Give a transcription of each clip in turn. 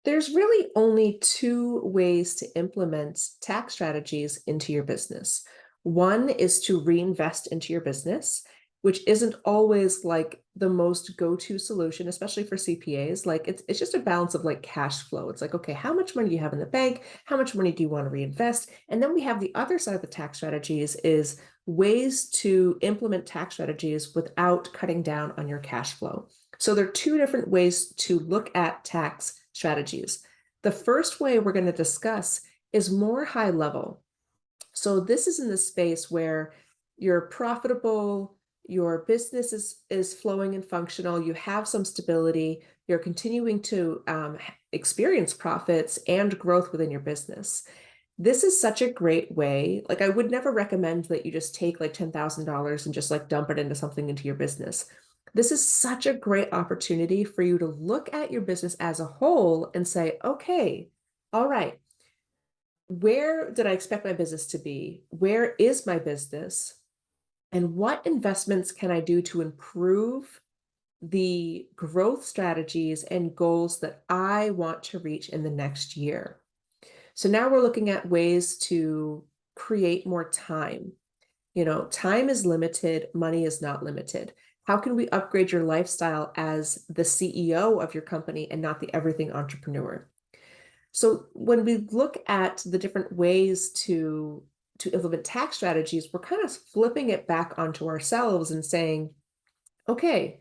There's really only two ways to implement tax strategies into your business. One is to reinvest into your business, which isn't always like the most go-to solution, especially for CPAs. Like it's just a balance of like cash flow. It's like, okay, how much money do you have in the bank? How much money do you want to reinvest? And then we have the other side of the tax strategies is ways to implement tax strategies without cutting down on your cash flow. So there are two different ways to look at tax strategies. The first way we're going to discuss is more high level. So this is in the space where you're profitable, your business is flowing and functional, you have some stability, you're continuing to experience profits and growth within your business. This is such a great way. Like, I would never recommend that you just take like $10,000 and just like dump it into something into your business. This is such a great opportunity for you to look at your business as a whole and say, okay, all right, where did I expect my business to be? Where is my business? And what investments can I do to improve the growth strategies and goals that I want to reach in the next year? So now we're looking at ways to create more time. Time is limited, money is not limited. How can we upgrade your lifestyle as the CEO of your company and not the everything entrepreneur? So when we look at the different ways to implement tax strategies, we're kind of flipping it back onto ourselves and saying, okay,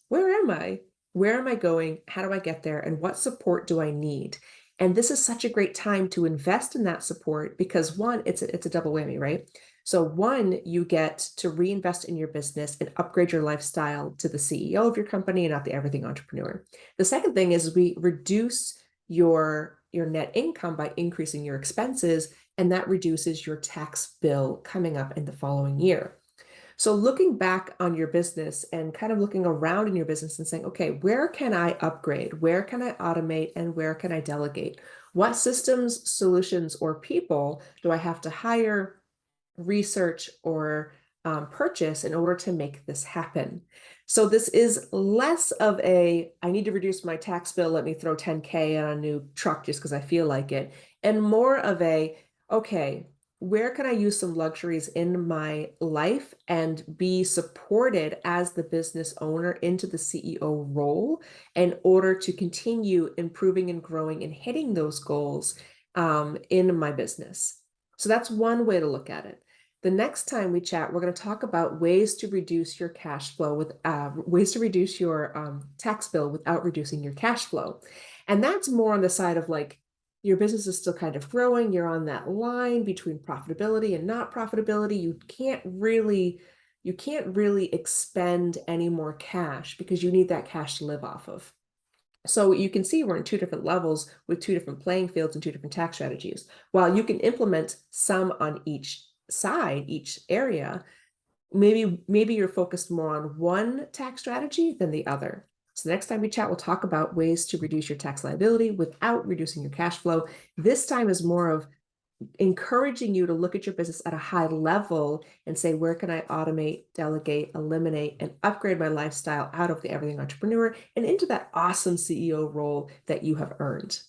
where am I? Where am I going? How do I get there? And what support do I need? And this is such a great time to invest in that support because one, it's a double whammy, right? So one, you get to reinvest in your business and upgrade your lifestyle to the CEO of your company and not the everything entrepreneur. The second thing is we reduce your net income by increasing your expenses, and that reduces your tax bill coming up in the following year. So looking back on your business and kind of looking around in your business and saying, okay, where can I upgrade? Where can I automate? And where can I delegate? What systems, solutions, or people do I have to hire, research, or purchase in order to make this happen? So this is less of a, I need to reduce my tax bill, let me throw 10K on a new truck just because I feel like it, and more of a, okay, where can I use some luxuries in my life and be supported as the business owner into the CEO role in order to continue improving and growing and hitting those goals in my business? So that's one way to look at it. The next time we chat, we're going to talk about ways to reduce your cash flow with ways to reduce your tax bill without reducing your cash flow. And that's more on the side of like, your business is still kind of growing. You're on that line between profitability and not profitability. You can't really expend any more cash because you need that cash to live off of. So you can see we're in two different levels with two different playing fields and two different tax strategies. While you can implement some on each side, each area, maybe you're focused more on one tax strategy than the other. So next time we chat, we'll talk about ways to reduce your tax liability without reducing your cash flow. This time is more of encouraging you to look at your business at a high level and say, where can I automate, delegate, eliminate, and upgrade my lifestyle out of the everything entrepreneur and into that awesome CEO role that you have earned?